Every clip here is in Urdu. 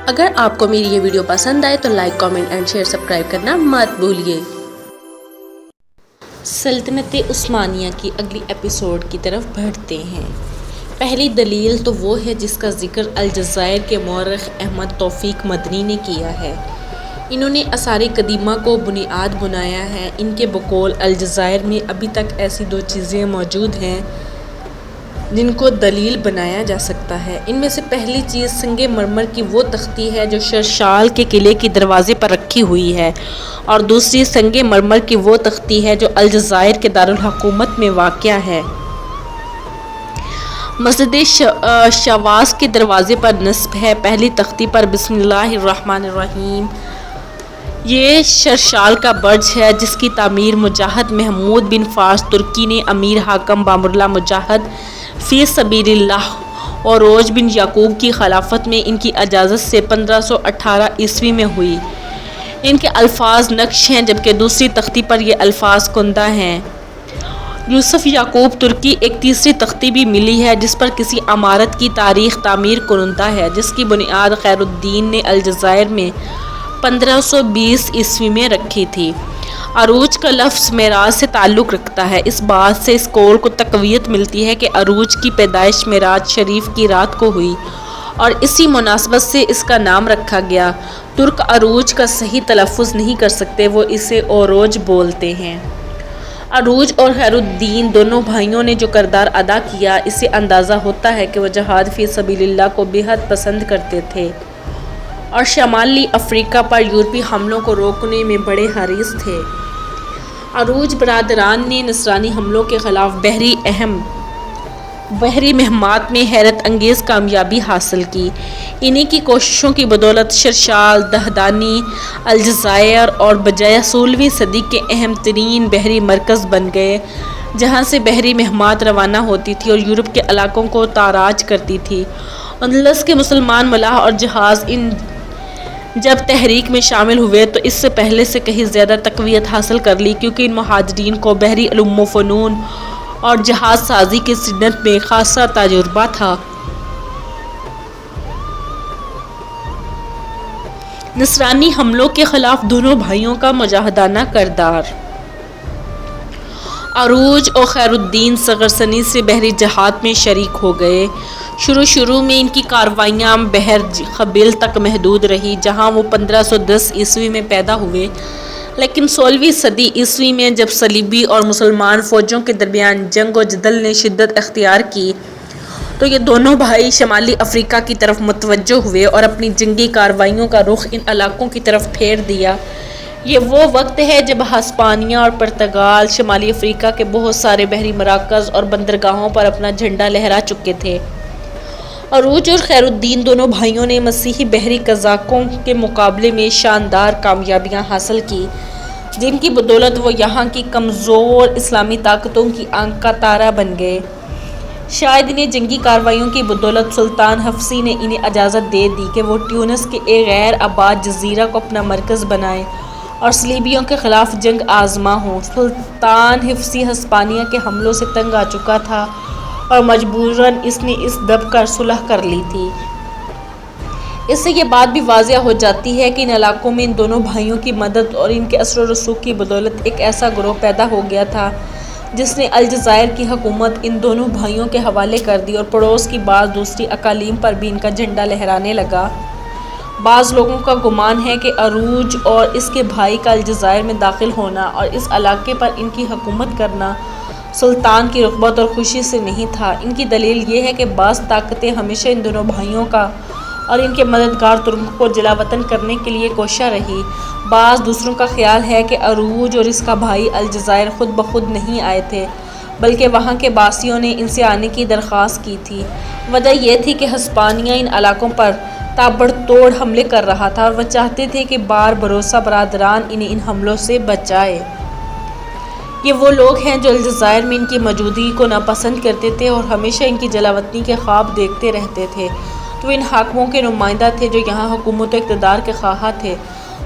اگر آپ کو میری یہ ویڈیو پسند آئے تو like, comment and share, subscribe کرنا مت بھولیے۔ سلطنت عثمانیہ کی اگلی ایپیسوڈ کی طرف بڑھتے ہیں۔ پہلی دلیل تو وہ ہے جس کا ذکر الجزائر کے مورخ احمد توفیق مدنی نے کیا ہے۔ انہوں نے آثار قدیمہ کو بنیاد بنایا ہے۔ ان کے بقول الجزائر میں ابھی تک ایسی دو چیزیں موجود ہیں جن کو دلیل بنایا جا سکتا ہے۔ ان میں سے پہلی چیز سنگ مرمر کی وہ تختی ہے جو شرشال کے قلعے کے دروازے پر رکھی ہوئی ہے، اور دوسری سنگ مرمر کی وہ تختی ہے جو الجزائر کے دارالحکومت میں واقع ہے۔ مسجد شواس کے دروازے پر نصب ہے۔ پہلی تختی پر بسم اللہ الرحمن الرحیم۔ یہ شرشال کا برج ہے جس کی تعمیر مجاہد محمود بن فارس ترکی نے امیر حاکم بامراللہ مجاہد فی سبیل اللہ اوروج بن یعقوب کی خلافت میں ان کی اجازت سے 1518 عیسوی میں ہوئی۔ ان کے الفاظ نقش ہیں جبکہ دوسری تختی پر یہ الفاظ کندہ ہیں۔ یوسف یعقوب ترکی ایک تیسری تختی بھی ملی ہے جس پر کسی عمارت کی تاریخ تعمیر کنندہ ہے جس کی بنیاد خیر الدین نے الجزائر میں 1520 عیسوی میں رکھی تھی۔ عروج کا لفظ معراج سے تعلق رکھتا ہے۔ اس بات سے اس قول کو تقویت ملتی ہے کہ عروج کی پیدائش معراج شریف کی رات کو ہوئی اور اسی مناسبت سے اس کا نام رکھا گیا۔ ترک عروج کا صحیح تلفظ نہیں کر سکتے، وہ اسے اوروج بولتے ہیں۔ عروج اور خیر الدین دونوں بھائیوں نے جو کردار ادا کیا، اس سے اندازہ ہوتا ہے کہ وہ جہاد فی سبیل اللہ کو بے حد پسند کرتے تھے اور شمالی افریقہ پر یورپی حملوں کو روکنے میں بڑے حریص تھے۔ عروج برادران نے نصرانی حملوں کے خلاف بحری مہمات میں حیرت انگیز کامیابی حاصل کی۔ انہی کی کوششوں کی بدولت شرشال، دہدانی، الجزائر اور بجائے 16ویں صدی کے اہم ترین بحری مرکز بن گئے جہاں سے بحری مہمات روانہ ہوتی تھی اور یورپ کے علاقوں کو تاراج کرتی تھی۔ اندلس کے مسلمان ملاح اور جہاز جب تحریک میں شامل ہوئے تو اس سے پہلے سے کہیں زیادہ تقویت حاصل کر لی، کیونکہ ان مہاجرین کو بحری علوم و فنون اور جہاز سازی کی صنعت میں خاصا تجربہ تھا۔ نصرانی حملوں کے خلاف دونوں بھائیوں کا مجاہدانہ کردار۔ عروج اور خیر الدین صغر سنی سے بحری جہاد میں شریک ہو گئے۔ شروع میں ان کی کارروائیاں بحر قبیل تک محدود رہی جہاں وہ 1510 عیسوی میں پیدا ہوئے، لیکن 16ویں صدی عیسوی میں جب صلیبی اور مسلمان فوجوں کے درمیان جنگ و جدل نے شدت اختیار کی تو یہ دونوں بھائی شمالی افریقہ کی طرف متوجہ ہوئے اور اپنی جنگی کارروائیوں کا رخ ان علاقوں کی طرف پھیر دیا۔ یہ وہ وقت ہے جب ہسپانیہ اور پرتگال شمالی افریقہ کے بہت سارے بحری مراکز اور بندرگاہوں پر اپنا جھنڈا لہرا چکے تھے۔ عروج اور خیر الدین دونوں بھائیوں نے مسیحی بحری قزاقوں کے مقابلے میں شاندار کامیابیاں حاصل کی، جن کی بدولت وہ یہاں کی کمزور اسلامی طاقتوں کی آنکھ کا تارا بن گئے۔ شاید انہیں جنگی کارروائیوں کی بدولت سلطان حفصی نے انہیں اجازت دے دی کہ وہ ٹیونس کے ایک غیر آباد جزیرہ کو اپنا مرکز بنائیں اور صلیبیوں کے خلاف جنگ آزما ہوں۔ سلطان حفصی ہسپانیہ کے حملوں سے تنگ آ چکا تھا اور مجبوراً اس نے اس دب کر صلح کر لی تھی۔ اس سے یہ بات بھی واضح ہو جاتی ہے کہ ان علاقوں میں ان دونوں بھائیوں کی مدد اور ان کے اثر و رسوخ کی بدولت ایک ایسا گروہ پیدا ہو گیا تھا جس نے الجزائر کی حکومت ان دونوں بھائیوں کے حوالے کر دی اور پڑوس کی بعض دوسری اقالیم پر بھی ان کا جھنڈا لہرانے لگا۔ بعض لوگوں کا گمان ہے کہ عروج اور اس کے بھائی کا الجزائر میں داخل ہونا اور اس علاقے پر ان کی حکومت کرنا سلطان کی رغبت اور خوشی سے نہیں تھا۔ ان کی دلیل یہ ہے کہ بعض طاقتیں ہمیشہ ان دونوں بھائیوں کا اور ان کے مددگار ترکوں کو جلا وطن کرنے کے لیے کوشاں رہی۔ بعض دوسروں کا خیال ہے کہ عروج اور اس کا بھائی الجزائر خود بخود نہیں آئے تھے، بلکہ وہاں کے باسیوں نے ان سے آنے کی درخواست کی تھی۔ وجہ یہ تھی کہ ہسپانیہ ان علاقوں پر تابڑ توڑ حملے کر رہا تھا اور وہ چاہتے تھے کہ بار بروسہ برادران انہیں ان حملوں سے بچائے۔ یہ وہ لوگ ہیں جو الجزائر میں ان کی موجودگی کو ناپسند کرتے تھے اور ہمیشہ ان کی جلاوطنی کے خواب دیکھتے رہتے تھے۔ تو ان حاکموں کے نمائندہ تھے جو یہاں حکومت و اقتدار کے خواہاں تھے۔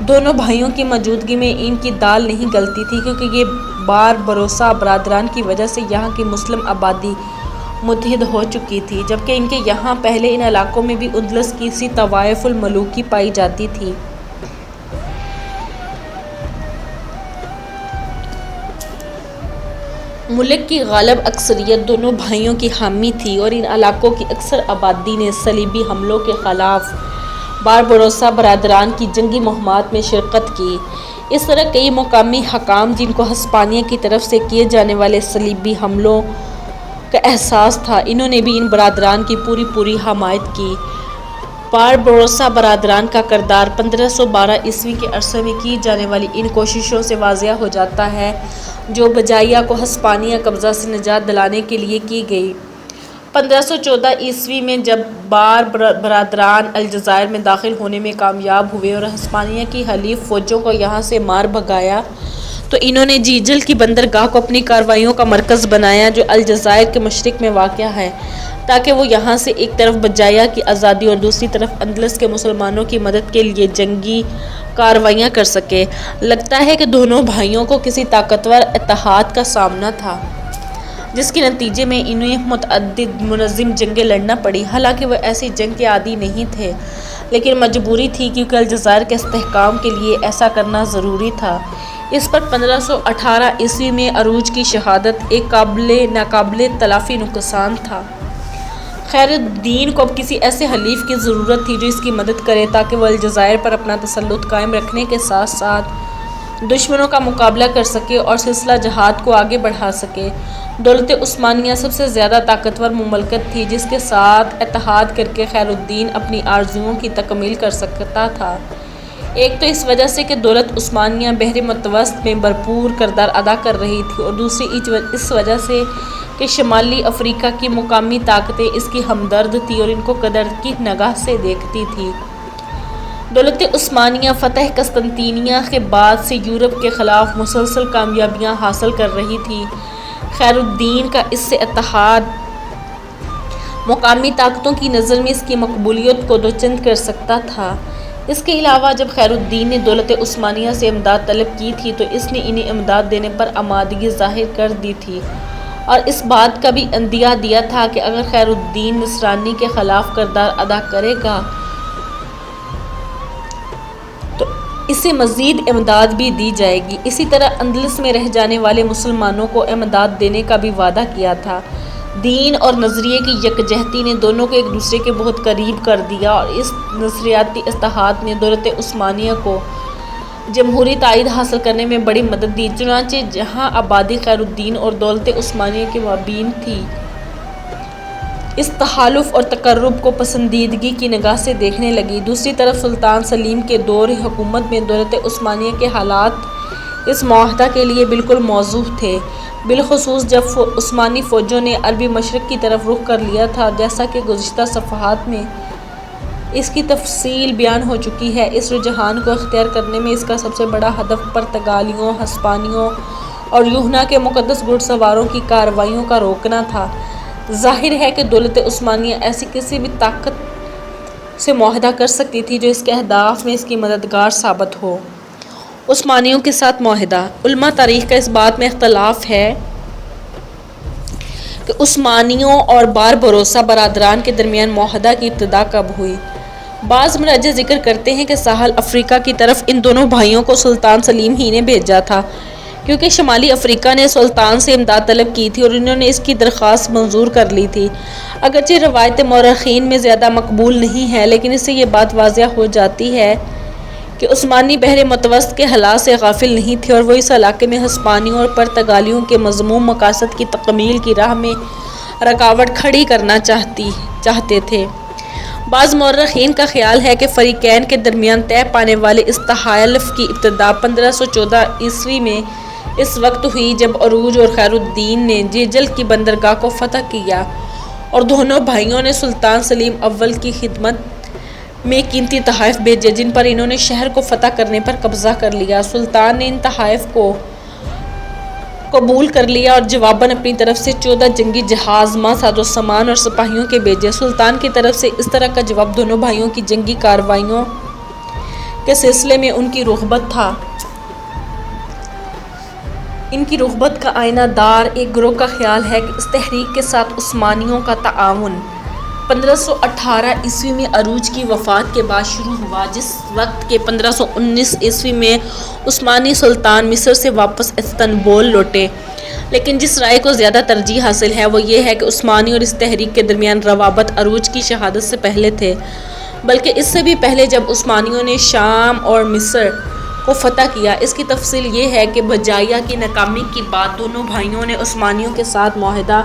دونوں بھائیوں کی موجودگی میں ان کی دال نہیں گلتی تھی، کیونکہ یہ بار بروسہ برادران کی وجہ سے یہاں کی مسلم آبادی متحد ہو چکی تھی، جبکہ ان کے یہاں پہلے ان علاقوں میں بھی اندلس کی سی طوائف الملوکی پائی جاتی تھی۔ ملک کی غالب اکثریت دونوں بھائیوں کی حامی تھی اور ان علاقوں کی اکثر آبادی نے صلیبی حملوں کے خلاف باربروسا برادران کی جنگی مہمات میں شرکت کی۔ اس طرح کئی مقامی حکام جن کو ہسپانیہ کی طرف سے کیے جانے والے صلیبی حملوں کا احساس تھا، انہوں نے بھی ان برادران کی پوری حمایت کی۔ باربروسا برادران کا کردار 1512 عیسوی کے عرصے میں کی جانے والی ان کوششوں سے واضح ہو جاتا ہے جو بجائیہ کو ہسپانیہ قبضہ سے نجات دلانے کے لیے کی گئی۔ 1514 عیسوی میں جب برادران الجزائر میں داخل ہونے میں کامیاب ہوئے اور ہسپانیہ کی حلیف فوجوں کو یہاں سے مار بھگایا، تو انہوں نے جیجل کی بندرگاہ کو اپنی کارروائیوں کا مرکز بنایا جو الجزائر کے مشرق میں واقع ہے، تاکہ وہ یہاں سے ایک طرف بجائیہ کی آزادی اور دوسری طرف اندلس کے مسلمانوں کی مدد کے لیے جنگی کارروائیاں کر سکے۔ لگتا ہے کہ دونوں بھائیوں کو کسی طاقتور اتحاد کا سامنا تھا، جس کے نتیجے میں انہیں متعدد منظم جنگیں لڑنا پڑی۔ حالانکہ وہ ایسی جنگ کے عادی نہیں تھے، لیکن مجبوری تھی کیونکہ الجزائر کے استحکام کے لیے ایسا کرنا ضروری تھا۔ اس پر 1518 عیسوی میں عروج کی شہادت ایک ناقابل تلافی نقصان تھا۔ خیر الدین کو اب کسی ایسے حلیف کی ضرورت تھی جو اس کی مدد کرے تاکہ وہ الجزائر پر اپنا تسلط قائم رکھنے کے ساتھ ساتھ دشمنوں کا مقابلہ کر سکے اور سلسلہ جہاد کو آگے بڑھا سکے۔ دولت عثمانیہ سب سے زیادہ طاقتور مملکت تھی جس کے ساتھ اتحاد کر کے خیر الدین اپنی آرزوؤں کی تکمیل کر سکتا تھا۔ ایک تو اس وجہ سے کہ دولت عثمانیہ بحر متوسط میں بھرپور کردار ادا کر رہی تھی، اور دوسری اس وجہ سے کہ شمالی افریقہ کی مقامی طاقتیں اس کی ہمدرد تھیں اور ان کو قدر کی نگاہ سے دیکھتی تھیں۔ دولت عثمانیہ فتح قسطنطینیہ کے بعد سے یورپ کے خلاف مسلسل کامیابیاں حاصل کر رہی تھی۔ خیر الدین کا اس سے اتحاد مقامی طاقتوں کی نظر میں اس کی مقبولیت کو دوچند کر سکتا تھا۔ اس کے علاوہ جب خیر الدین نے دولت عثمانیہ سے امداد طلب کی تھی تو اس نے انہیں امداد دینے پر آمادگی ظاہر کر دی تھی، اور اس بات کا بھی عندیہ دیا تھا کہ اگر خیر الدین نصرانی کے خلاف کردار ادا کرے گا تو اسے مزید امداد بھی دی جائے گی۔ اسی طرح اندلس میں رہ جانے والے مسلمانوں کو امداد دینے کا بھی وعدہ کیا تھا۔ دین اور نظریے کی یکجہتی نے دونوں کو ایک دوسرے کے بہت قریب کر دیا، اور اس نظریاتی اتحاد نے دولت عثمانیہ کو جمہوری تائید حاصل کرنے میں بڑی مدد دی۔ چنانچہ جہاں آبادی خیر الدین اور دولت عثمانیہ کے مابین تھی، اس تحالف اور تقرب کو پسندیدگی کی نگاہ سے دیکھنے لگی۔ دوسری طرف سلطان سلیم کے دور حکومت میں دولت عثمانیہ کے حالات اس معاہدہ کے لیے بالکل موزوں تھے، بالخصوص جب عثمانی فوجوں نے عربی مشرق کی طرف رخ کر لیا تھا۔ جیسا کہ گزشتہ صفحات میں اس کی تفصیل بیان ہو چکی ہے، اس رجحان کو اختیار کرنے میں اس کا سب سے بڑا ہدف پرتگالیوں، ہسپانویوں اور یونان کے مقدس گھڑ سواروں کی کارروائیوں کا روکنا تھا۔ ظاہر ہے کہ دولت عثمانیہ ایسی کسی بھی طاقت سے معاہدہ کر سکتی تھی جو اس کے اہداف میں اس کی مددگار ثابت ہو۔ عثمانیوں کے ساتھ معاہدہ۔ علماء تاریخ کا اس بات میں اختلاف ہے کہ عثمانیوں اور باربروسا برادران کے درمیان معاہدہ کی ابتدا کب ہوئی۔ بعض مراجع ذکر کرتے ہیں کہ ساحل افریقہ کی طرف ان دونوں بھائیوں کو سلطان سلیم ہی نے بھیجا تھا، کیونکہ شمالی افریقہ نے سلطان سے امداد طلب کی تھی اور انہوں نے اس کی درخواست منظور کر لی تھی۔ اگرچہ روایت مورخین میں زیادہ مقبول نہیں ہے، لیکن اس سے یہ بات واضح ہو جاتی ہے کہ عثمانی بحر متوسط کے حالات سے غافل نہیں تھے اور وہ اس علاقے میں ہسپانیوں اور پرتگالیوں کے مذموم مقاصد کی تکمیل کی راہ میں رکاوٹ کھڑی کرنا چاہتے تھے۔ بعض مورخین کا خیال ہے کہ فریقین کے درمیان طے پانے والے اس تحالف کی ابتدا 1514 عیسوی میں اس وقت ہوئی جب عروج اور خیر الدین نے جیجل کی بندرگاہ کو فتح کیا اور دونوں بھائیوں نے سلطان سلیم اول کی خدمت میں قیمتی تحائف بھیجے جن پر انہوں نے شہر کو فتح کرنے پر قبضہ کر لیا۔ سلطان نے ان تحائف کو قبول کر لیا اور جواباً اپنی طرف سے 14 جنگی جہاز، ساز و سامان اور سپاہیوں کے بھیجے۔ سلطان کی طرف سے اس طرح کا جواب دونوں بھائیوں کی جنگی کارروائیوں کے سلسلے میں ان کی رغبت تھا ان کی رغبت کا آئینہ دار ایک گروہ کا خیال ہے کہ اس تحریک کے ساتھ عثمانیوں کا تعاون 1518 عیسوی میں عروج کی وفات کے بعد شروع ہوا، جس وقت کہ 1519 عیسوی میں عثمانی سلطان مصر سے واپس استنبول لوٹے۔ لیکن جس رائے کو زیادہ ترجیح حاصل ہے وہ یہ ہے کہ عثمانی اور اس تحریک کے درمیان روابط عروج کی شہادت سے پہلے تھے، بلکہ اس سے بھی پہلے جب عثمانیوں نے شام اور مصر کو فتح کیا۔ اس کی تفصیل یہ ہے کہ بجایا کی ناکامی کے بعد دونوں بھائیوں نے عثمانیوں کے ساتھ معاہدہ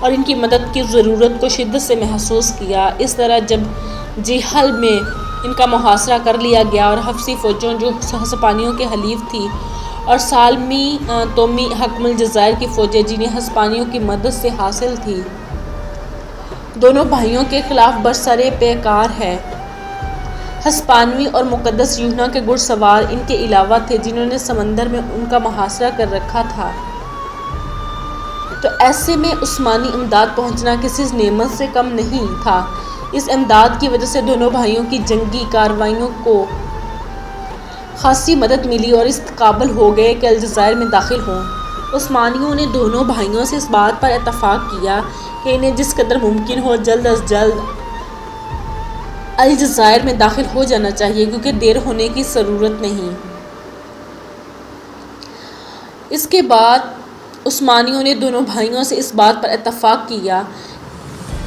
اور ان کی مدد کی ضرورت کو شدت سے محسوس کیا۔ اس طرح جب جیحل میں ان کا محاصرہ کر لیا گیا اور حفصی فوجوں جو ہسپانیوں کے حلیف تھی اور سالمی تومی حکم الجزائر کی فوجیں جنہیں ہسپانیوں کی مدد سے حاصل تھی، دونوں بھائیوں کے خلاف برسرِ پیکار ہے۔ ہسپانوی اور مقدس یوحنا کے گھڑ سوار ان کے علاوہ تھے جنہوں نے سمندر میں ان کا محاصرہ کر رکھا تھا، تو ایسے میں عثمانی امداد پہنچنا کسی نعمت سے کم نہیں تھا۔ اس امداد کی وجہ سے دونوں بھائیوں کی جنگی کارروائیوں کو خاصی مدد ملی اور اس قابل ہو گئے کہ الجزائر میں داخل ہوں۔ عثمانیوں نے دونوں بھائیوں سے اس بات پر اتفاق کیا کہ انہیں جس قدر ممکن ہو جلد از جلد الجزائر میں داخل ہو جانا چاہیے، کیونکہ دیر ہونے کی ضرورت نہیں۔ اس کے بعد عثمانیوں نے دونوں بھائیوں سے اس بات پر اتفاق کیا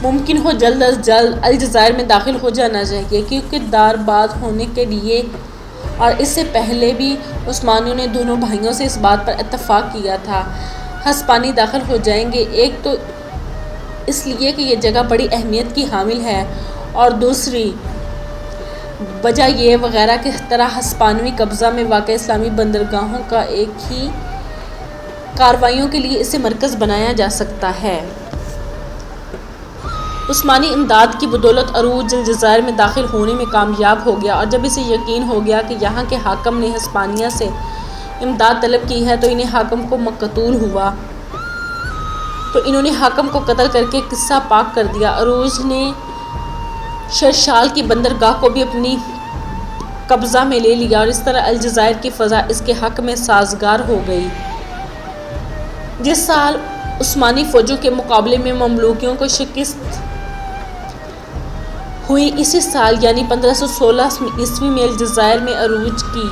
ممکن ہو جلد از جلد الجزائر میں داخل ہو جانا چاہیے، کیونکہ دارباد ہونے کے لیے، اور اس سے پہلے بھی عثمانیوں نے دونوں بھائیوں سے اس بات پر اتفاق کیا تھا، ہسپانی داخل ہو جائیں گے، ایک تو اس لیے کہ یہ جگہ بڑی اہمیت کی حامل ہے، اور دوسری وجہ یہ وغیرہ کی طرح ہسپانوی قبضہ میں واقع اسلامی بندرگاہوں کا ایک ہی کارروائیوں کے لیے اسے مرکز بنایا جا سکتا ہے۔ عثمانی امداد کی بدولت عروج الجزائر میں داخل ہونے میں کامیاب ہو گیا، اور جب اسے یقین ہو گیا کہ یہاں کے حاکم نے ہسپانیہ سے امداد طلب کی ہے تو انہیں حاکم کو مقتول ہوا، تو انہوں نے حاکم کو قتل کر کے قصہ پاک کر دیا۔ عروج نے شرشال کی بندرگاہ کو بھی اپنی قبضہ میں لے لیا، اور اس طرح الجزائر کی فضا اس کے حق میں سازگار ہو گئی۔ جس سال عثمانی فوجوں کے مقابلے میں مملوکیوں کو شکست ہوئی، اسی سال یعنی 1516 عیسوی میں الجزائر میں عروج کی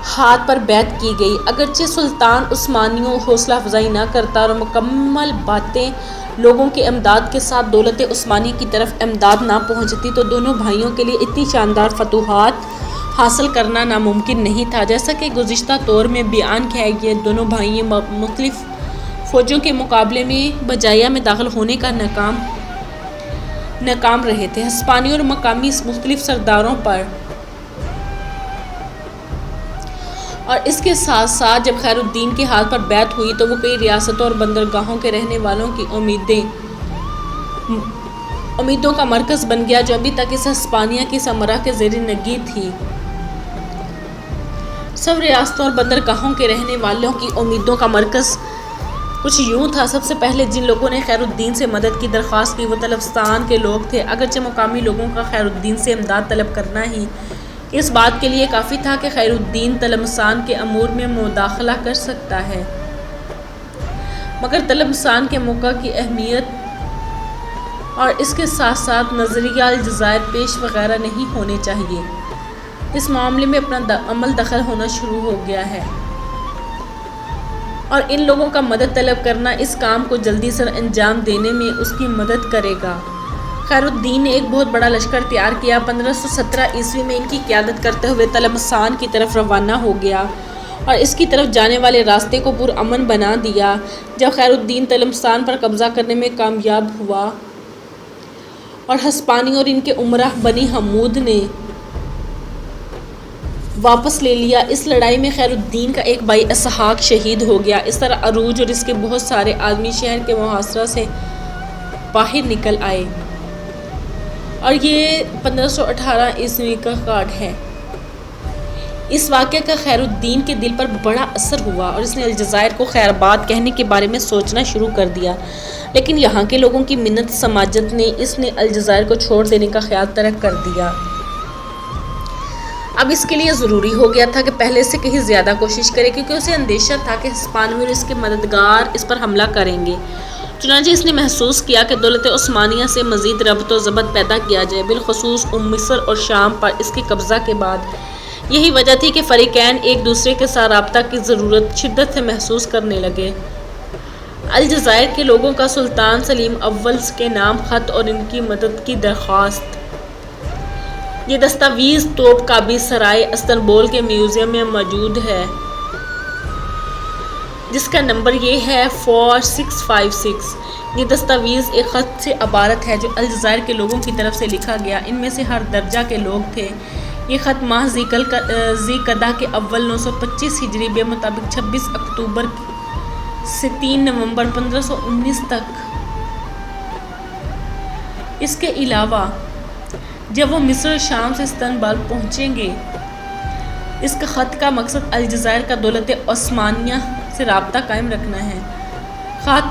ہاتھ پر بیعت کی گئی۔ اگرچہ سلطان عثمانیوں حوصلہ افزائی نہ کرتا اور مکمل باتیں لوگوں کے امداد کے ساتھ دولت عثمانی کی طرف امداد نہ پہنچتی، تو دونوں بھائیوں کے لیے اتنی شاندار فتوحات حاصل کرنا ناممکن نہیں تھا۔ جیسا کہ گزشتہ طور میں بیان کیا گیا، دونوں بھائی مختلف فوجوں کے مقابلے میں بجایا میں داخل ہونے کا ناکام رہے تھے۔ ہسپانیوں اور مقامی مختلف سرداروں پر، اور اس کے ساتھ ساتھ جب خیر الدین کے ہاتھ پر بیعت ہوئی تو وہ کئی ریاستوں اور بندرگاہوں کے رہنے والوں کی امیدوں کا مرکز بن گیا، جو ابھی تک اس ہسپانیہ کی سمرہ کے زیر نگی تھی۔ سب ریاستوں اور بندرگاہوں کے رہنے والوں کی امیدوں کا مرکز کچھ یوں تھا۔ سب سے پہلے جن لوگوں نے خیر الدین سے مدد کی درخواست کی وہ طلبستان کے لوگ تھے، اگرچہ مقامی لوگوں کا خیر الدین سے امداد طلب کرنا ہی اس بات کے لیے کافی تھا کہ خیر الدین طلبستان کے امور میں مداخلہ کر سکتا ہے، مگر طلبستان کے موقع کی اہمیت اور اس کے ساتھ ساتھ نظریہ الجزائر پیش وغیرہ نہیں ہونے چاہیے، اس معاملے میں اپنا عمل دخل ہونا شروع ہو گیا ہے، اور ان لوگوں کا مدد طلب کرنا اس کام کو جلدی سر انجام دینے میں اس کی مدد کرے گا۔ خیر الدین نے ایک بہت بڑا لشکر تیار کیا، 1517 عیسوی میں ان کی قیادت کرتے ہوئے طلبستان کی طرف روانہ ہو گیا اور اس کی طرف جانے والے راستے کو پرامن بنا دیا۔ جب خیر الدین طلبستان پر قبضہ کرنے میں کامیاب ہوا اور ہسپانی اور ان کے امراء بنی حمود نے واپس لے لیا، اس لڑائی میں خیر الدین کا ایک بھائی اسحاق شہید ہو گیا۔ اس طرح عروج اور اس کے بہت سارے آدمی شہر کے محاصرہ سے باہر نکل آئے، اور یہ 1518 عیسوی کا کاٹ ہے۔ اس واقعے کا خیر الدین کے دل پر بڑا اثر ہوا اور اس نے الجزائر کو خیر آباد کہنے کے بارے میں سوچنا شروع کر دیا، لیکن یہاں کے لوگوں کی منت سماجت نے اس نے الجزائر کو چھوڑ دینے کا خیال ترک کر دیا۔ اب اس کے لیے ضروری ہو گیا تھا کہ پہلے سے کہیں زیادہ کوشش کرے، کیونکہ اسے اندیشہ تھا کہ ہسپانوی اور اس کے مددگار اس پر حملہ کریں گے۔ چنانچہ اس نے محسوس کیا کہ دولت عثمانیہ سے مزید ربط و ضبط پیدا کیا جائے، بالخصوص مصر اور شام پر اس کے قبضہ کے بعد۔ یہی وجہ تھی کہ فریقین ایک دوسرے کے ساتھ رابطہ کی ضرورت شدت سے محسوس کرنے لگے۔ الجزائر کے لوگوں کا سلطان سلیم اول کے نام خط اور ان کی مدد کی درخواست۔ یہ دستاویز توپ کابی سرائے استنبول کے میوزیم میں موجود ہے، جس کا نمبر یہ ہے 4656۔ یہ دستاویز ایک خط سے عبارت ہے جو الجزائر کے لوگوں کی طرف سے لکھا گیا، ان میں سے ہر درجہ کے لوگ تھے۔ یہ خط ماہ ذی قعدہ کے اول 925 ہجری کے مطابق 26 اکتوبر سے 3 نومبر 1519 تک۔ اس کے علاوہ جب وہ مصر اور شام سے استنبول پہنچیں گے، اس کا خط کا مقصد الجزائر کا دولت عثمانیہ سے رابطہ قائم رکھنا ہے۔ خط